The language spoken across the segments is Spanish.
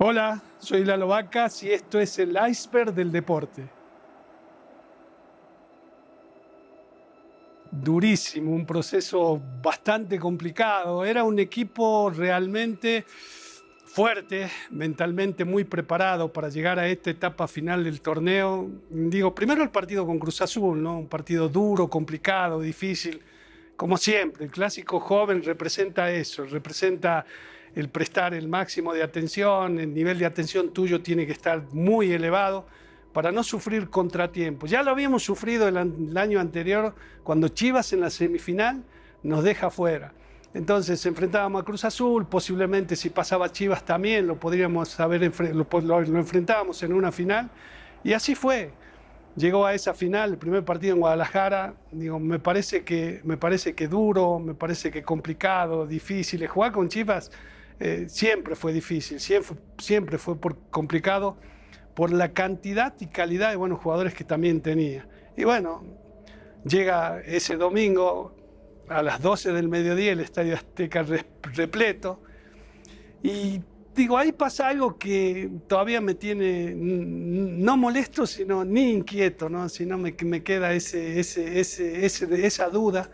Hola, soy Lalo Vacas y esto es el iceberg del deporte. Durísimo, un proceso bastante complicado. Era un equipo realmente fuerte, mentalmente muy preparado para llegar a esta etapa final del torneo. Digo, primero el partido con Cruz Azul, ¿no? Un partido duro, complicado, difícil. Como siempre, el clásico joven representa eso, representa el prestar el máximo de atención, el nivel de atención tuyo tiene que estar muy elevado para no sufrir contratiempos. Ya lo habíamos sufrido el año anterior cuando Chivas en la semifinal nos deja fuera. Entonces enfrentábamos a Cruz Azul, posiblemente si pasaba Chivas también lo podríamos haber lo enfrentábamos en una final y así fue. Llegó a esa final, el primer partido en Guadalajara, digo, me parece que duro, me parece que complicado, difícil. Jugar con Chivas siempre fue difícil, siempre fue complicado por la cantidad y calidad de buenos jugadores que también tenía. Y bueno, llega ese domingo a las 12 del mediodía, el Estadio Azteca repleto, y digo, ahí pasa algo que todavía me tiene no molesto, sino ni inquieto, ¿no? Sino me queda esa duda,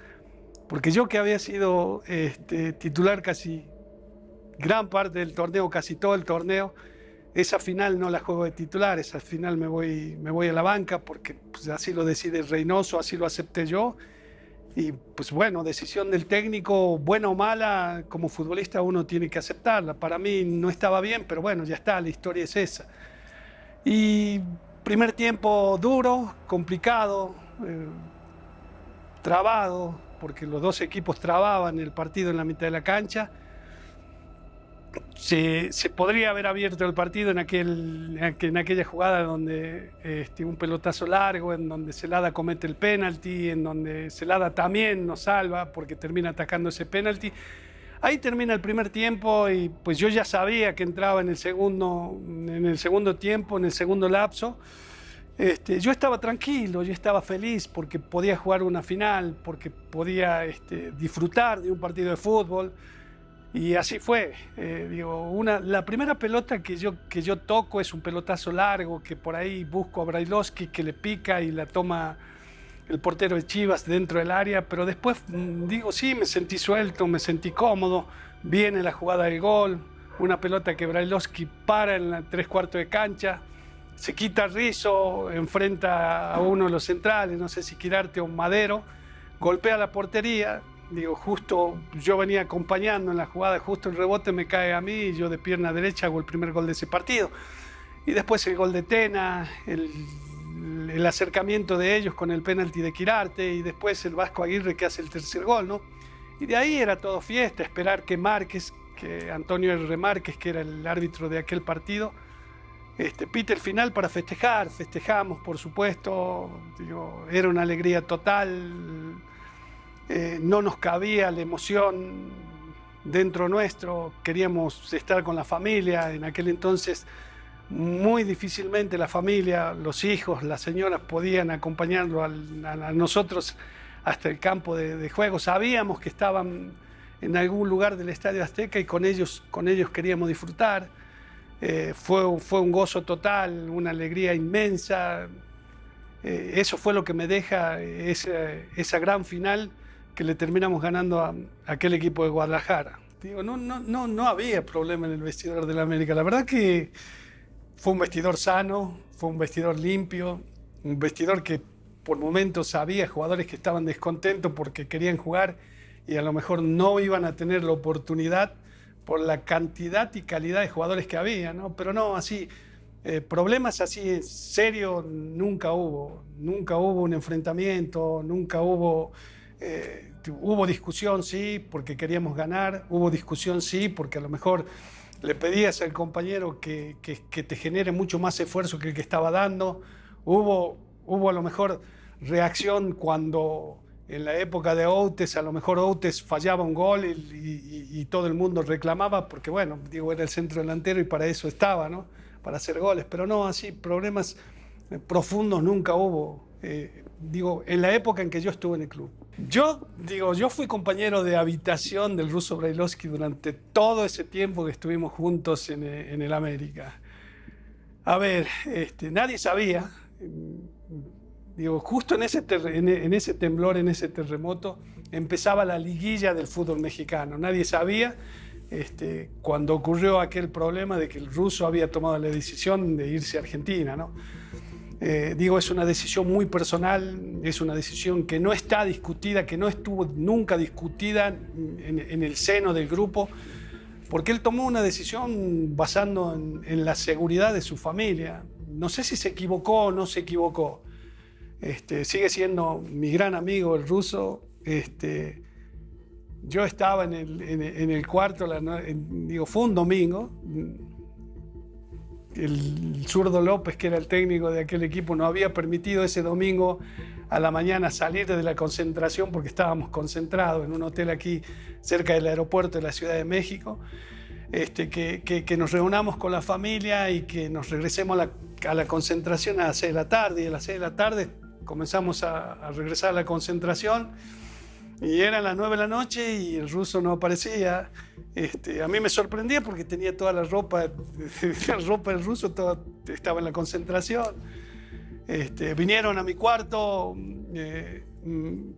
porque yo que había sido titular casi gran parte del torneo, casi todo el torneo, esa final no la juego de titular, esa final me voy a la banca porque pues, así lo decide Reynoso, así lo acepté yo. Y pues bueno, decisión del técnico, buena o mala, como futbolista uno tiene que aceptarla. Para mí no estaba bien, pero bueno, ya está, la historia es esa. Y primer tiempo duro, complicado, trabado, porque los dos equipos trababan el partido en la mitad de la cancha. Se podría haber abierto el partido en aquella jugada donde un pelotazo largo, en donde Celada comete el penalti, en donde Celada también nos salva porque termina atacando ese penalti. Ahí termina el primer tiempo y pues yo ya sabía que entraba en el segundo tiempo, en el segundo lapso. Yo estaba tranquilo, yo estaba feliz porque podía jugar una final, porque podía disfrutar de un partido de fútbol. Y así fue. La primera pelota que yo toco es un pelotazo largo, que por ahí busco a Brailovsky, que le pica y la toma el portero de Chivas dentro del área, pero después sí, me sentí suelto, me sentí cómodo, viene la jugada del gol, una pelota que Brailovsky para en la 3/4 de cancha, se quita Rizzo, enfrenta a uno de los centrales, no sé si Quirarte o Madero, golpea la portería. Justo yo venía acompañando en la jugada, justo el rebote me cae a mí y yo de pierna derecha hago el primer gol de ese partido. Y después el gol de Tena, el acercamiento de ellos con el penalti de Quirarte y después el Vasco Aguirre que hace el tercer gol, ¿no? Y de ahí era todo fiesta, esperar que Antonio R. Márquez, que era el árbitro de aquel partido, pite el final para festejar. Festejamos, por supuesto, era una alegría total. No nos cabía la emoción dentro nuestro, queríamos estar con la familia, en aquel entonces muy difícilmente la familia, los hijos, las señoras podían acompañarlo a nosotros hasta el campo de juego, sabíamos que estaban en algún lugar del Estadio Azteca y con ellos queríamos disfrutar. Fue un gozo total, una alegría inmensa. Eso fue lo que me deja esa gran final que le terminamos ganando a aquel equipo de Guadalajara. No había problema en el vestidor del América. La verdad que fue un vestidor sano, fue un vestidor limpio, un vestidor que por momentos había jugadores que estaban descontentos porque querían jugar y a lo mejor no iban a tener la oportunidad por la cantidad y calidad de jugadores que había, ¿no? Pero no, así, problemas así serios nunca hubo un enfrentamiento, nunca hubo... hubo discusión, sí, porque queríamos ganar, hubo discusión, sí, porque a lo mejor le pedías al compañero que te genere mucho más esfuerzo que el que estaba dando, hubo a lo mejor reacción cuando en la época de Outes, a lo mejor Outes fallaba un gol y todo el mundo reclamaba, porque bueno, era el centro delantero y para eso estaba, ¿no? Para hacer goles, pero no, así, problemas profundos nunca hubo, en la época en que yo estuve en el club. Yo fui compañero de habitación del ruso Brailovsky durante todo ese tiempo que estuvimos juntos en el América. A ver, nadie sabía, justo en ese temblor, en ese terremoto, empezaba la liguilla del fútbol mexicano. Nadie sabía cuando ocurrió aquel problema de que el ruso había tomado la decisión de irse a Argentina, ¿no? Es una decisión muy personal, es una decisión que no está discutida, que no estuvo nunca discutida en el seno del grupo, porque él tomó una decisión basando en la seguridad de su familia. No sé si se equivocó o no se equivocó. Sigue siendo mi gran amigo el ruso. Yo estaba en el cuarto, fue un domingo. El zurdo López, que era el técnico de aquel equipo, no había permitido ese domingo a la mañana salir de la concentración porque estábamos concentrados en un hotel aquí cerca del aeropuerto de la Ciudad de México, que nos reunamos con la familia y que nos regresemos a la concentración a las 6 de la tarde, y a las 6 de la tarde comenzamos a regresar a la concentración. Y eran las 9 de la noche y el ruso no aparecía. A mí me sorprendía porque tenía toda la ropa del ruso, todo estaba en la concentración. Vinieron a mi cuarto,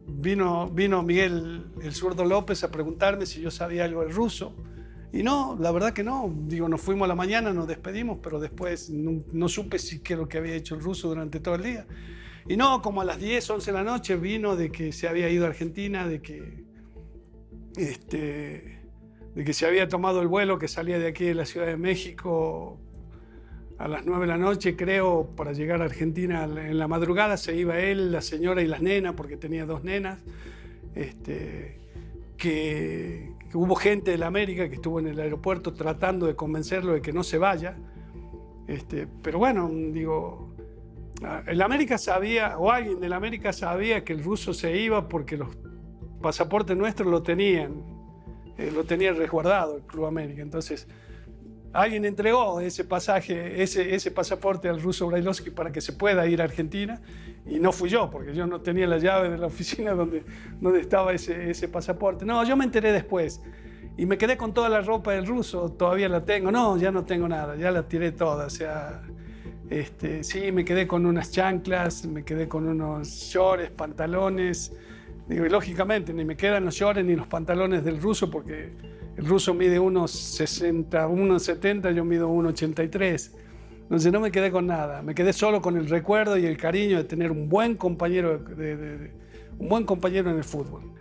vino Miguel, el zurdo López, a preguntarme si yo sabía algo del ruso. Y no, la verdad que no. Nos fuimos a la mañana, nos despedimos, pero después no supe qué es lo que había hecho el ruso durante todo el día. Y no, como a las 10, 11 de la noche vino de que se había ido a Argentina, de que se había tomado el vuelo que salía de aquí de la Ciudad de México a las 9 de la noche, creo, para llegar a Argentina en la madrugada. Se iba él, la señora y las nenas, porque tenía 2 nenas. Que hubo gente de la América que estuvo en el aeropuerto tratando de convencerlo de que no se vaya. Pero bueno, el América sabía, o alguien del América sabía que el ruso se iba porque los pasaportes nuestros lo tenían resguardado el Club América. Entonces, alguien entregó ese pasaporte al ruso Brailovsky para que se pueda ir a Argentina, y no fui yo, porque yo no tenía la llave de la oficina donde estaba ese pasaporte. No, yo me enteré después y me quedé con toda la ropa del ruso. Todavía la tengo. No, ya no tengo nada, ya la tiré toda. O sea, sí, me quedé con unas chanclas, me quedé con unos shorts, pantalones. Y lógicamente ni me quedan los shorts ni los pantalones del ruso, porque el ruso mide 1,60, 1,70, yo mido 1,83. Entonces no me quedé con nada, me quedé solo con el recuerdo y el cariño de tener un buen compañero, un buen compañero en el fútbol.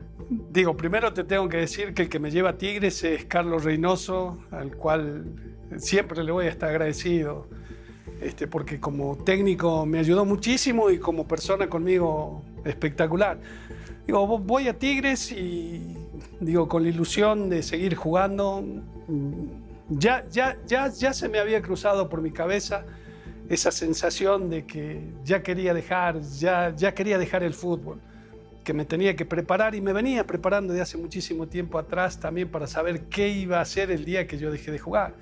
Primero te tengo que decir que el que me lleva a Tigres es Carlos Reynoso, al cual siempre le voy a estar agradecido. Porque como técnico me ayudó muchísimo y como persona conmigo espectacular. Voy a Tigres y con la ilusión de seguir jugando. Ya se me había cruzado por mi cabeza esa sensación de que ya quería dejar el fútbol, que me tenía que preparar, y me venía preparando de hace muchísimo tiempo atrás también para saber qué iba a hacer el día que yo dejé de jugar.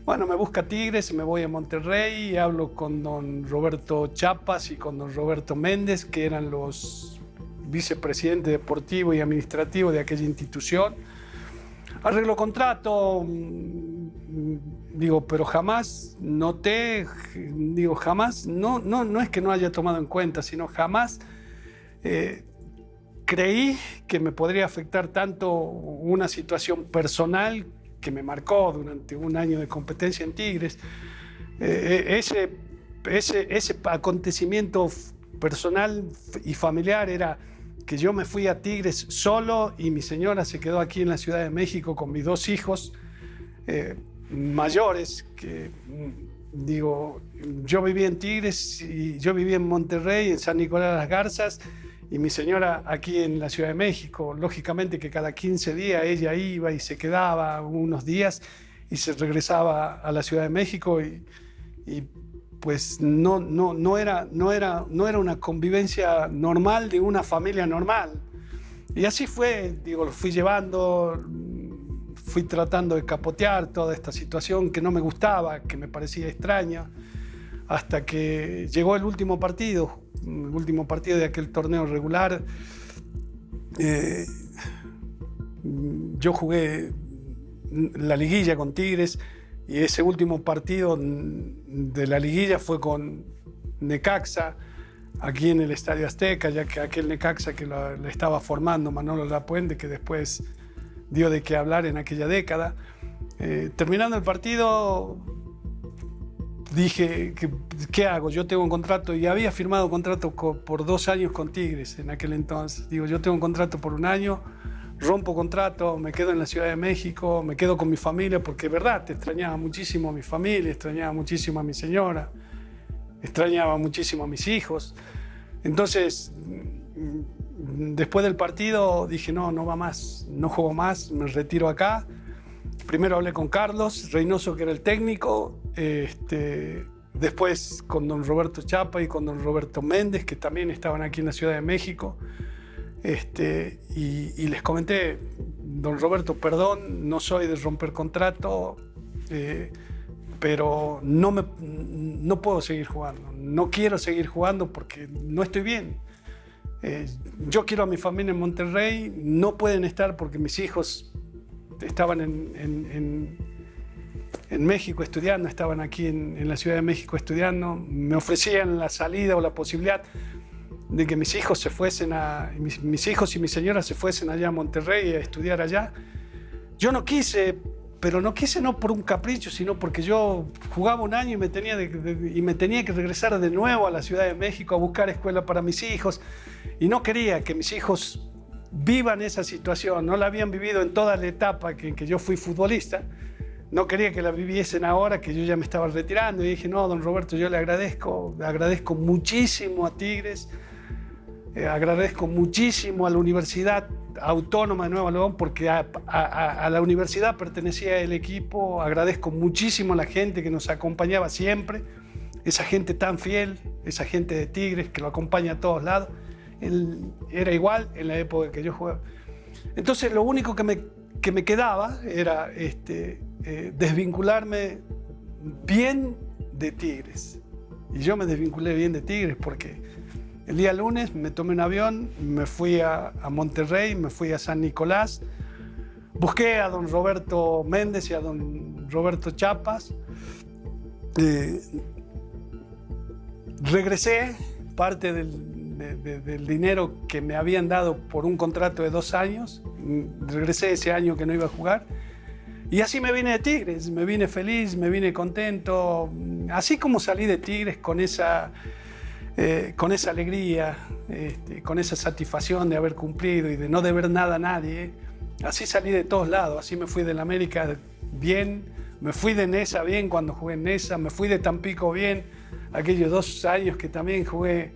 Bueno, me busca Tigres, me voy a Monterrey y hablo con don Roberto Chapas y con don Roberto Méndez, que eran los vicepresidentes deportivo y administrativo de aquella institución. Arreglo contrato, pero jamás noté, jamás, no es que no haya tomado en cuenta, sino jamás creí que me podría afectar tanto una situación personal que me marcó durante un año de competencia en Tigres. Ese acontecimiento personal y familiar era que yo me fui a Tigres solo y mi señora se quedó aquí en la Ciudad de México con mis 2 hijos mayores, que yo vivía en Tigres y yo vivía en Monterrey, en San Nicolás de las Garzas, y mi señora aquí en la Ciudad de México. Lógicamente que cada 15 días ella iba y se quedaba unos días y se regresaba a la Ciudad de México, y pues no era una convivencia normal de una familia normal. Y así fue, lo fui llevando, fui tratando de capotear toda esta situación que no me gustaba, que me parecía extraña, hasta que llegó el último partido de aquel torneo regular, Eh, yo jugué la liguilla con Tigres y ese último partido de la liguilla fue con Necaxa, aquí en el Estadio Azteca, ya que aquel Necaxa que le estaba formando Manolo Lapuente, que después dio de qué hablar en aquella década. Terminando el partido, dije, ¿qué hago? Yo tengo un contrato, y había firmado contrato por 2 años con Tigres en aquel entonces. Digo, yo tengo un contrato por 1 año, rompo contrato, me quedo en la Ciudad de México, me quedo con mi familia, porque es verdad, te extrañaba muchísimo a mi familia, extrañaba muchísimo a mi señora, extrañaba muchísimo a mis hijos. Entonces, después del partido dije, no va más, no juego más, me retiro acá. Primero hablé con Carlos Reynoso, que era el técnico, después con don Roberto Chapa y con don Roberto Méndez, que también estaban aquí en la Ciudad de México, y les comenté, don Roberto, perdón, no soy de romper contrato, pero no puedo seguir jugando, no quiero seguir jugando porque no estoy bien. Yo quiero a mi familia en Monterrey, no pueden estar porque mis hijos estaban en México estudiando, estaban aquí en la Ciudad de México estudiando, me ofrecían la salida o la posibilidad de que mis hijos mis hijos y mi señora se fuesen allá a Monterrey a estudiar allá. Yo no quise, pero no quise no por un capricho, sino porque yo jugaba 1 año y me tenía que regresar de nuevo a la Ciudad de México a buscar escuela para mis hijos, y no quería que mis hijos vivan esa situación, no la habían vivido en toda la etapa en que yo fui futbolista, no quería que la viviesen ahora que yo ya me estaba retirando, y dije, no, don Roberto, yo le agradezco muchísimo a Tigres, agradezco muchísimo a la Universidad Autónoma de Nuevo León, porque a la universidad pertenecía el equipo, agradezco muchísimo a la gente que nos acompañaba siempre, esa gente tan fiel, esa gente de Tigres que lo acompaña a todos lados. Él era igual en la época que yo jugaba. Entonces lo único que me quedaba era desvincularme bien de Tigres. Y yo me desvinculé bien de Tigres porque el día lunes me tomé un avión, me fui a Monterrey, me fui a San Nicolás, busqué a don Roberto Méndez y a don Roberto Chapas, regresé parte del dinero que me habían dado por un contrato de 2 años, regresé ese año que no iba a jugar, y así me vine de Tigres, me vine feliz, me vine contento, así como salí de Tigres con esa alegría, con esa satisfacción de haber cumplido y de no deber nada a nadie, así salí de todos lados, así me fui del América bien, me fui de Nesa bien cuando jugué en Nesa, me fui de Tampico bien, aquellos 2 años que también jugué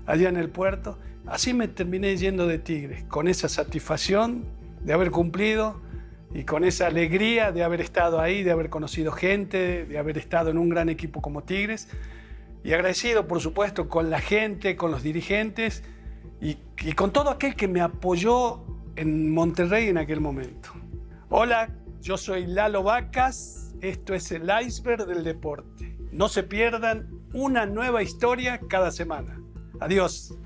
allá en el puerto, así me terminé yendo de Tigres, con esa satisfacción de haber cumplido y con esa alegría de haber estado ahí, de haber conocido gente, de haber estado en un gran equipo como Tigres, y agradecido, por supuesto, con la gente, con los dirigentes y con todo aquel que me apoyó en Monterrey en aquel momento. Hola, yo soy Lalo Vacas, esto es el iceberg del deporte. No se pierdan una nueva historia cada semana. Adiós.